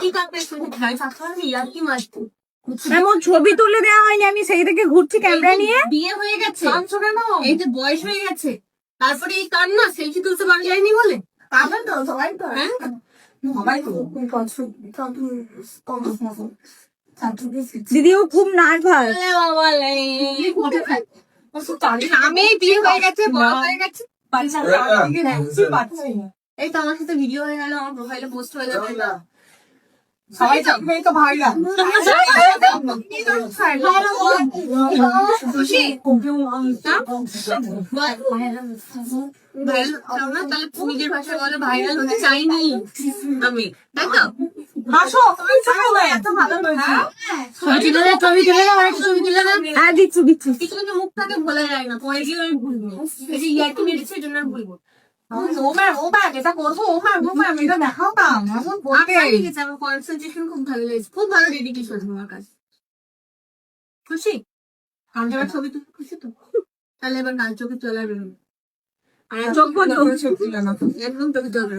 কি কাঁকড়া ভাই ফাঁকা আর কি মাছ এমন ছবি তুলে দেওয়া হয়নি, আমি সেই থেকে ঘুরছি ক্যামেরা নিয়ে। বিয়ে হয়ে গেছে, এই যে বয়স হয়ে গেছে, তারপরে এই কান্না সেলফি তুলতে পারা যায়নি বলে পাবেন তো সবাই তো, হ্যাঁ সবাই তো দিদিও খুব নার্ভাস। বাবা আমি বিয়ে হয়ে গেছে, বড় হয়ে গেছে, এই তো আমার সাথে ভিডিও হয়ে গেল, আমার প্রোফাইলে পোস্ট হয়ে যাবে। সবাই চাকরি তো ভাইরা খুশি তাহলে নিজের ভাষা বলে ভাইরাল হতে চাইনি আমি, তাই তো? আসো তুমি এত ভালো হ্যাঁ দিচ্ছু দিচ্ছু। কিছু কিছু মুখ থাকে বলা যায় না, পরে গিয়ে আমি ভুলবো, এই যে ইয়ার্কি মেরেছে এই জন্য আমি ভুলবো। এটা করবো, এটা দেখাও না আমার কনসেন্ট্রেশন খুব ভালো লেগেছে, খুব ভালো ডেডিকেশন তোমার কাছে। খুশি? আমি এবার ছবি তুলে খুশি তো? তাহলে এবার গান চোখে চলে বেরোবে, আর চোখ বন্ধ, ছবি তুলে না একদম চোখে চলে